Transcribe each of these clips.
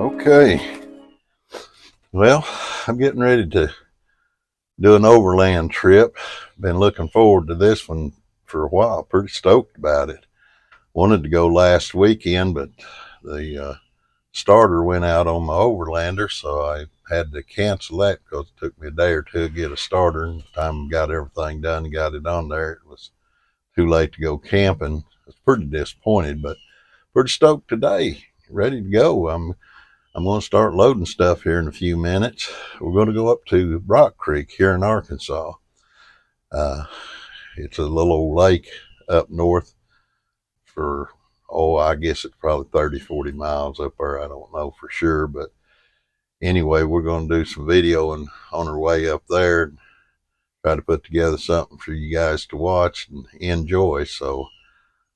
Okay, well, I'm getting ready to do an overland trip. Been looking forward to this one for a while. Pretty stoked about it. Wanted to go last weekend, but the starter went out on my overlander, so I had to cancel that because it took me a day or two to get a starter. And by the time I got everything done and got it on there, it was too late to go camping. I was pretty disappointed, but pretty stoked today. Ready to go. I'm going to start loading stuff here in a few minutes. We're going to go up to Rock Creek here in Arkansas. It's a little old lake up north for, I guess it's probably 30, 40 miles up there. I don't know for sure. But anyway, we're going to do some video and on our way up there and try to put together something for you guys to watch and enjoy. So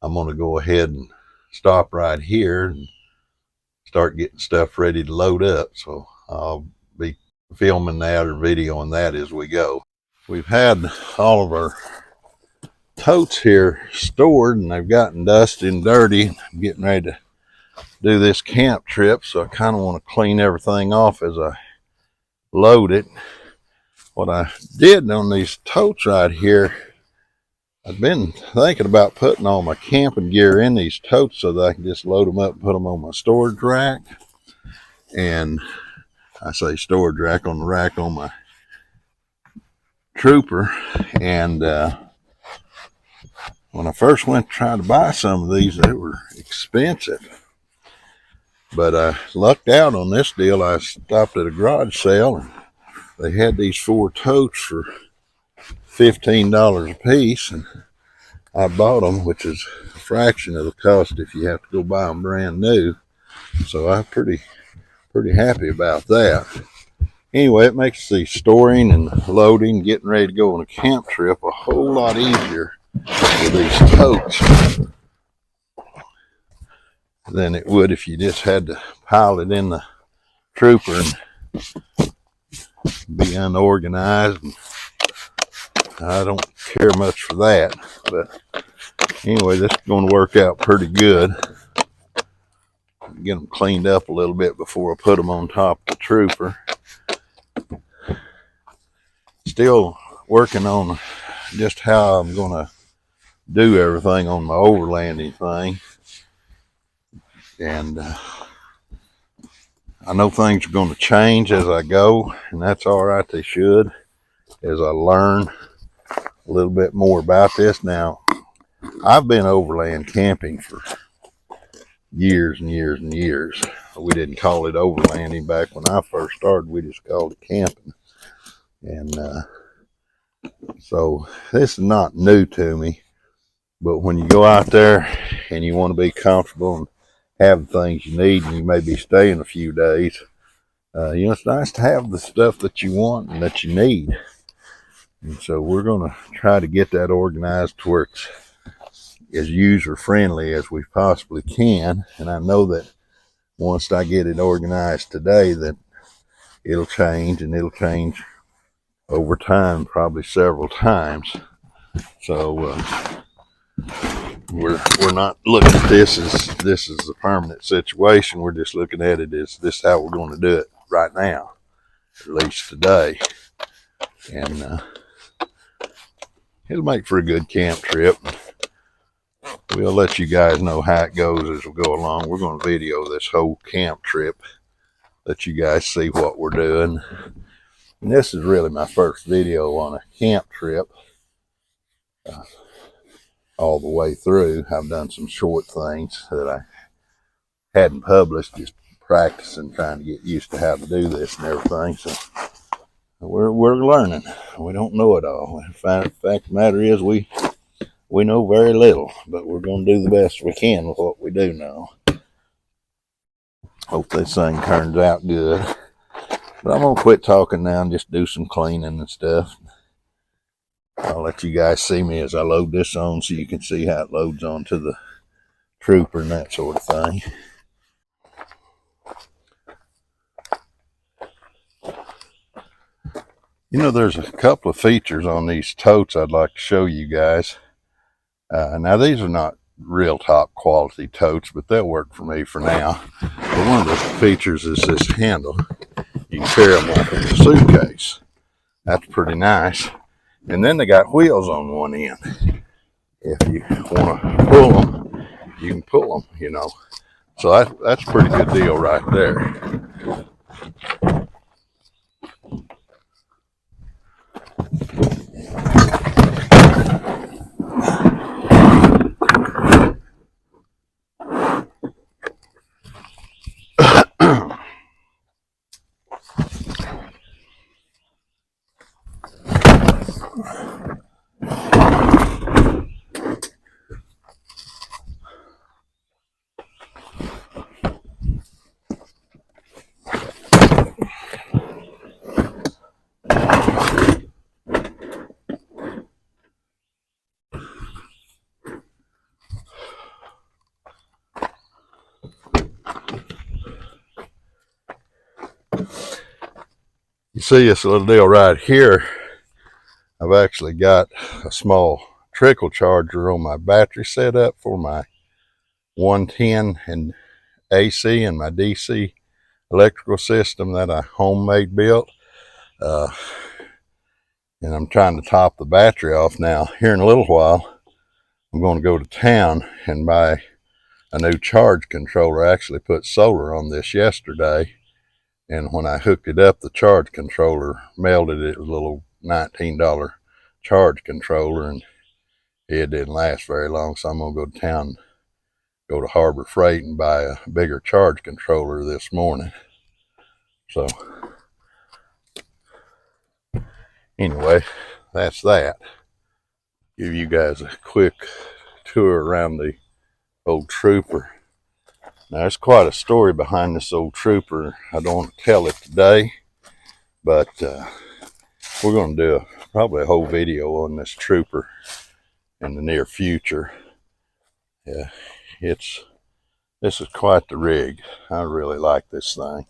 I'm going to go ahead and stop right here and start getting stuff ready to load up. So I'll be filming that or videoing that as we go. We've had all of our totes here stored and they've gotten dusty and dirty. I'm getting ready to do this camp trip, so I kind of want to clean everything off as I load it. What I did on these totes right here, I've been thinking about putting all my camping gear in these totes so that I can just load them up and put them on my storage rack. And I say storage rack, on the rack on my trooper. And when I first went to try to buy some of these, they were expensive. But I lucked out on this deal. I stopped at a garage sale and they had these 4 totes for $15 a piece, and I bought them, which is a fraction of the cost if you have to go buy them brand new. So I'm pretty happy about that. Anyway, it makes the storing and loading, getting ready to go on a camp trip a whole lot easier with these totes than it would if you just had to pile it in the trooper and be unorganized. And I don't care much for that, but anyway, this is going to work out pretty good. Get them cleaned up a little bit before I put them on top of the trooper. Still working on just how I'm going to do everything on my overlanding thing. And I know things are going to change as I go, and that's all right, they should, as I learn a little bit more about this. Now, I've been overland camping for years and years and years. We didn't call it overlanding back when I first started. We just called it camping. And so this is not new to me. But when you go out there and you want to be comfortable and have the things you need, and you may be staying a few days, it's nice to have the stuff that you want and that you need. And so we're going to try to get that organized to where it's as user friendly as we possibly can. And I know that once I get it organized today, that it'll change, and it'll change over time, probably several times. So we're not looking at this as a permanent situation. We're just looking at it as this is how we're going to do it right now, at least today. And it'll make for a good camp trip. We'll let you guys know how it goes as we go along. We're going to video this whole camp trip, let you guys see what we're doing. And this is really my first video on a camp trip all the way through. I've done some short things that I hadn't published, just practicing, trying to get used to how to do this and everything. So we're learning. We don't know it all. In fact, the matter is we know very little, but we're going to do the best we can with what we do know. Hope this thing turns out good. But I'm going to quit talking now and just do some cleaning and stuff. I'll let you guys see me as I load this on so you can see how it loads onto the trooper and that sort of thing. There's a couple of features on these totes I'd like to show you guys. Now, these are not real top quality totes, but they'll work for me for now. But one of the features is this handle. You can carry them like in a suitcase. That's pretty nice. And then they got wheels on one end. If you want to pull them, you can pull them, you know. So that's a pretty good deal right there. You see this little deal right here. I've actually got a small trickle charger on my battery set up for my 110 and AC and my DC electrical system that I homemade built. And I'm trying to top the battery off now. Here in a little while, I'm going to go to town and buy a new charge controller. I actually put solar on this yesterday, and when I hooked it up, the charge controller melted. It was a little $19 charge controller, and it didn't last very long, so I'm going to go to town, go to Harbor Freight and buy a bigger charge controller this morning. So anyway, that's that. Give you guys a quick tour around the old Trooper. Now, there's quite a story behind this old Trooper. I don't want to tell it today, but we're going to do probably a whole video on this Trooper in the near future. Yeah, this is quite the rig. I really like this thing.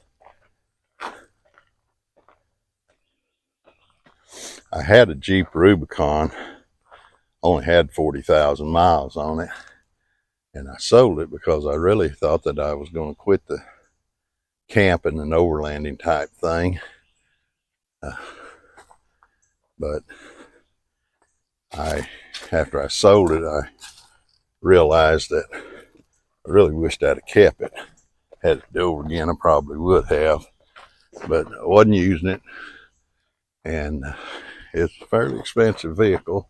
I had a Jeep Rubicon, only had 40,000 miles on it, and I sold it because I really thought that I was going to quit the camping and overlanding type thing. But after I sold it, I realized that I really wished I'd have kept it. Had it do over again, I probably would have, but I wasn't using it, and it's a fairly expensive vehicle,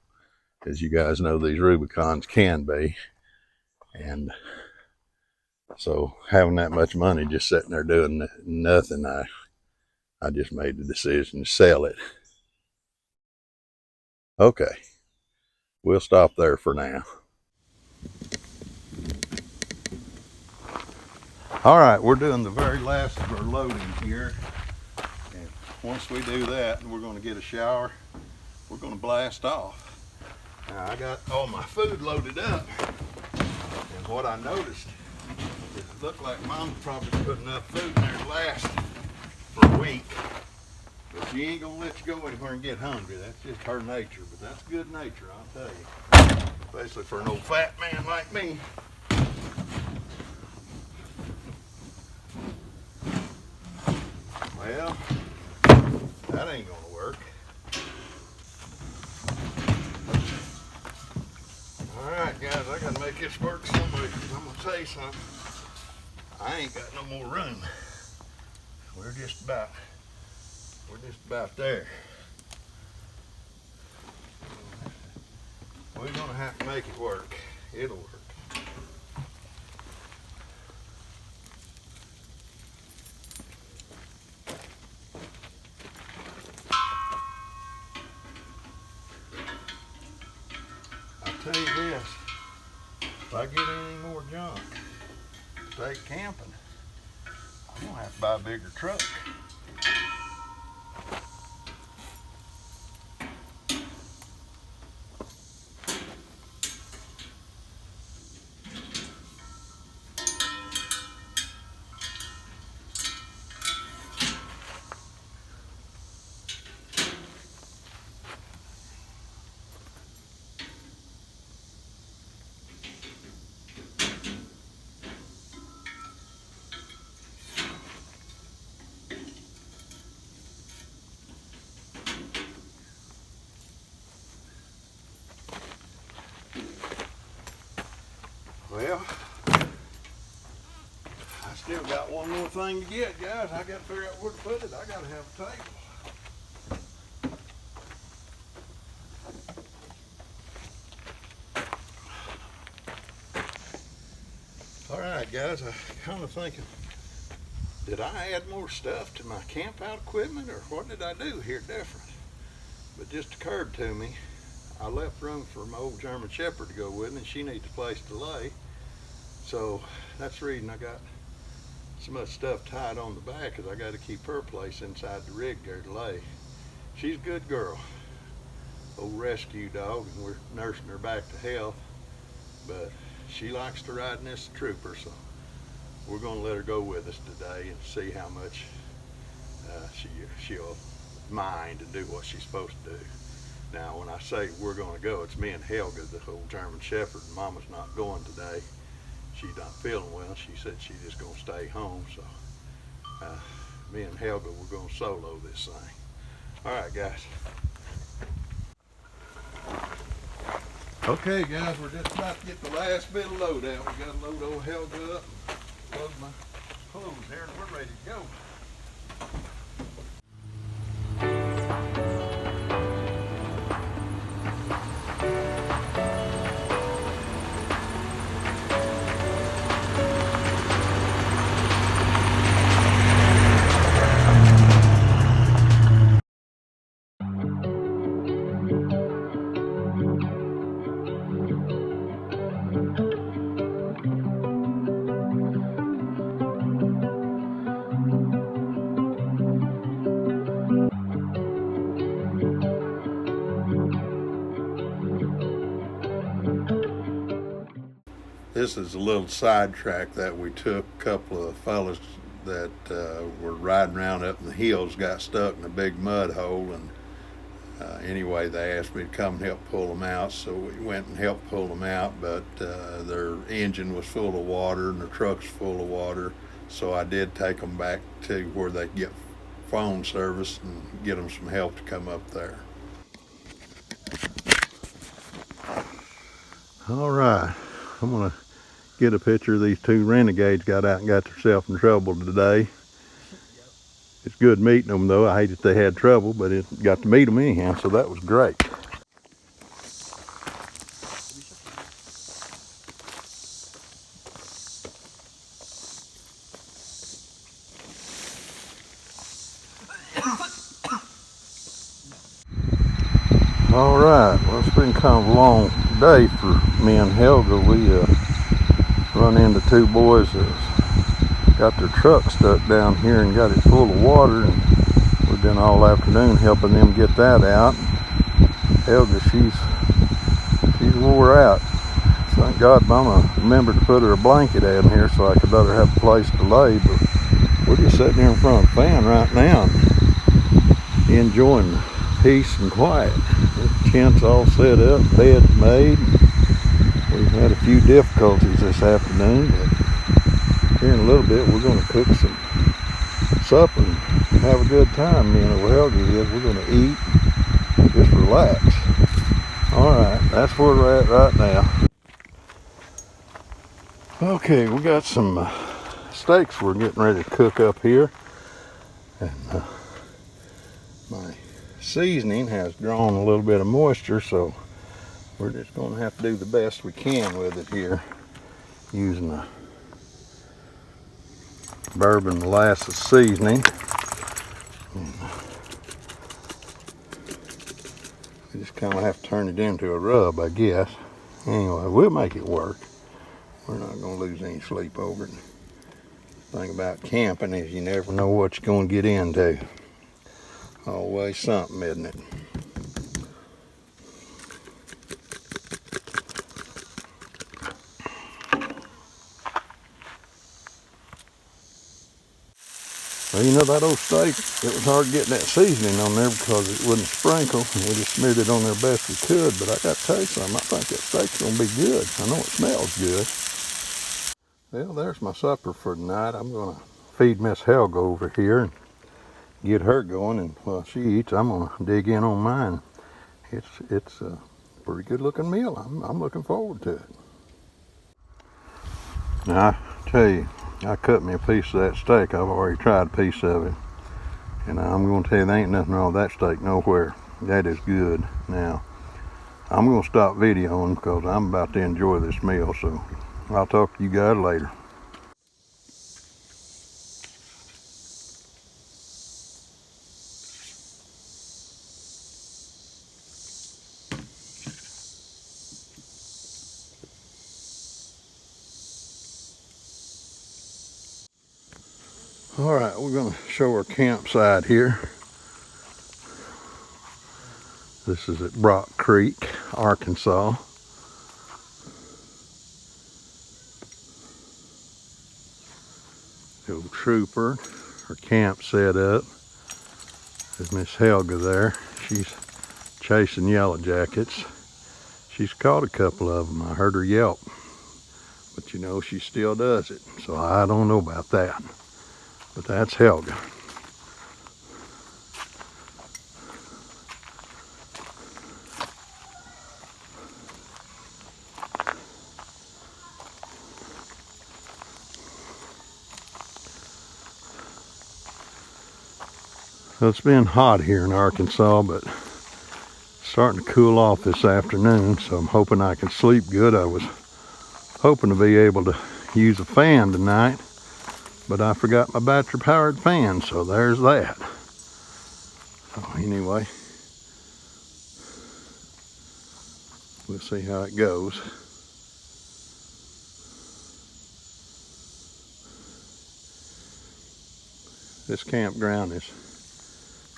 as you guys know these Rubicons can be. And so having that much money just sitting there doing nothing, I just made the decision to sell it. Okay, we'll stop there for now. All right, we're doing the very last of our loading here. And once we do that, we're going to get a shower. We're going to blast off. Now, I got all my food loaded up. And what I noticed is it looked like Mom probably put enough food in there to last for a week. But she ain't going to let you go anywhere and get hungry. That's just her nature. But that's good nature, I'll tell you. Especially for an old fat man like me. Well, that ain't gonna work. All right, guys, I gotta make this work some way, because I'm gonna tell you something. I ain't got no more room. We're just about there. We're gonna have to make it work. It'll work. I'll tell you this, if I get any more junk to take camping, I'm gonna have to buy a bigger truck. Well, I still got one more thing to get, guys. I got to figure out where to put it. I got to have a table. All right, guys, I'm kind of thinking, did I add more stuff to my camp out equipment, or what did I do here different? But just occurred to me, I left room for my old German Shepherd to go with me, and she needs a place to lay. So that's the reason I got so much stuff tied on the back, because I got to keep her place inside the rig there to lay. She's a good girl, old rescue dog, and we're nursing her back to health, but she likes to ride in this trooper, so we're going to let her go with us today and see how much she'll mind and do what she's supposed to do. Now, when I say we're going to go, it's me and Helga, the old German Shepherd. Mama's not going today. She's not feeling well. She said she's just going to stay home. So me and Helga, we're going to solo this thing. All right, guys. Okay, guys, we're just about to get the last bit of load out. We got to load old Helga up and load my clothes here, and we're ready to go. This is a little sidetrack that we took. A couple of fellas that were riding around up in the hills got stuck in a big mud hole, and anyway, they asked me to come and help pull them out, so we went and helped pull them out, but their engine was full of water and their truck's full of water, so I did take them back to where they could get phone service and get them some help to come up there. All right, I'm gonna get a picture of these two renegades got out and got themselves in trouble today. It's good meeting them, though. I hate that they had trouble, but it got to meet them anyhow, so that was great. All right, well, it's been kind of a long day for me and Helga. We run into two boys that got their truck stuck down here and got it full of water, and we've been all afternoon helping them get that out. Helga, she's wore out. Thank God Mama remembered to put her a blanket down here so I could let her have a place to lay, but we're just sitting here in front of the fan right now enjoying peace and quiet. The tent's all set up, bed's made. We've had a few difficulties this afternoon, but here in a little bit we're going to cook some supper and have a good time. Me and Helga is. We're going to eat and just relax. All right, that's where we're at right now. Okay, we got some steaks we're getting ready to cook up here, and my seasoning has drawn a little bit of moisture, so we're just going to have to do the best we can with it here, using a bourbon molasses seasoning. We just kind of have to turn it into a rub, I guess. Anyway, we'll make it work. We're not going to lose any sleep over it. The thing about camping is you never know what you're going to get into. Always something, isn't it? Well, you know, that old steak, it was hard getting that seasoning on there because it wouldn't sprinkle. We just smeared it on there best we could, but I got to tell you something, I think that steak's going to be good. I know it smells good. Well, there's my supper for tonight. I'm going to feed Miss Helga over here and get her going, and while she eats, I'm going to dig in on mine. It's a pretty good looking meal. I'm looking forward to it. Now I tell you, I cut me a piece of that steak. I've already tried a piece of it. And I'm going to tell you, there ain't nothing wrong with that steak nowhere. That is good. Now, I'm going to stop videoing because I'm about to enjoy this meal. So I'll talk to you guys later. All right, we're going to show our campsite here. This is at Brock Creek, Arkansas. The old trooper, her camp set up. There's Miss Helga there. She's chasing yellow jackets. She's caught a couple of them. I heard her yelp. But you know, she still does it. So I don't know about that. But that's Helga. So it's been hot here in Arkansas, but it's starting to cool off this afternoon, so I'm hoping I can sleep good. I was hoping to be able to use a fan tonight, but I forgot my battery powered fan, so there's that. So anyway, we'll see how it goes. This campground is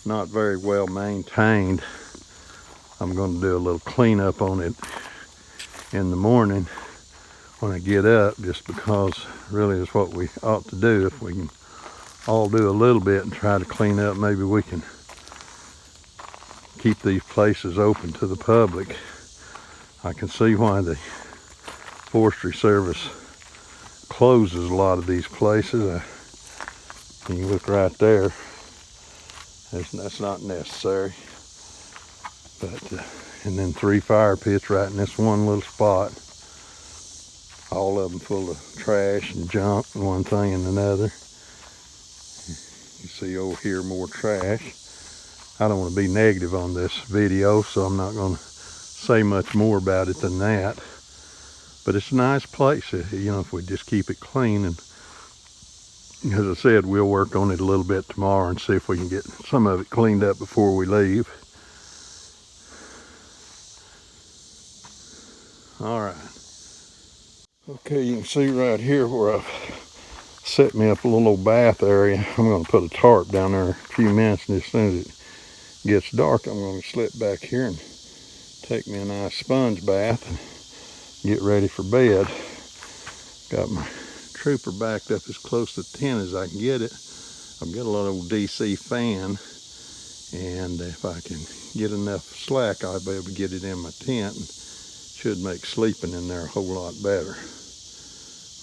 not very well maintained. I'm going to do a little cleanup on it in the morning when I get up, just because really is what we ought to do. If we can all do a little bit and try to clean up, maybe we can keep these places open to the public. I can see why the Forestry Service closes a lot of these places. You can look right there. That's not necessary. But and then 3 fire pits right in this one little spot. All of them full of trash and junk and one thing and another. You see over here more trash. I don't want to be negative on this video, so I'm not going to say much more about it than that. But it's a nice place, you know, if we just keep it clean. And as I said, we'll work on it a little bit tomorrow and see if we can get some of it cleaned up before we leave. All right. Okay, you can see right here where I've set me up a little old bath area. I'm going to put a tarp down there in a few minutes, and as soon as it gets dark, I'm going to slip back here and take me a nice sponge bath and get ready for bed. Got my trooper backed up as close to 10 as I can get it. I've got a little old DC fan, and if I can get enough slack, I'll be able to get it in my tent, and should make sleeping in there a whole lot better.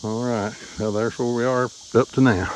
All right, well, there's where we are up to now.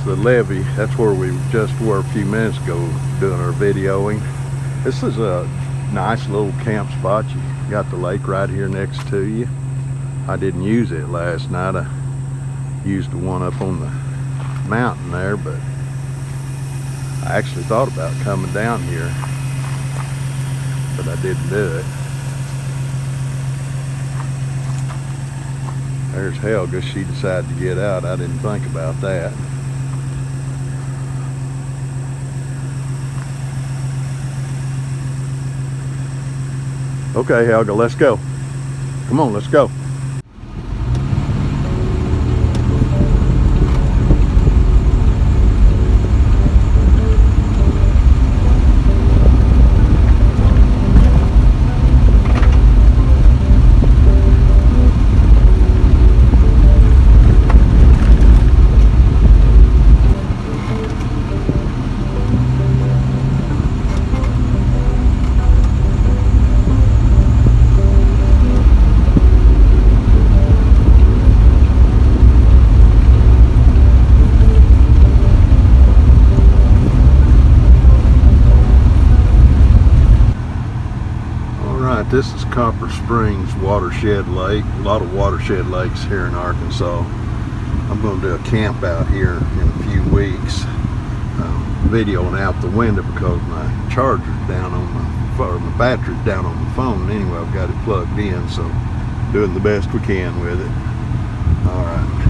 the levee. That's where we just were a few minutes ago doing our videoing. This is a nice little camp spot. You got the lake right here next to you. I didn't use it last night. I used the one up on the mountain there, but I actually thought about coming down here, but I didn't do it. There's Helga. She decided to get out. I didn't think about that. Okay, Helga, let's go. Come on, let's go. This is Copper Springs Watershed Lake. A lot of watershed lakes here in Arkansas. I'm going to do a camp out here in a few weeks. Videoing out the window because my charger's down on my battery's down on the phone. Anyway, I've got it plugged in, so doing the best we can with it. All right.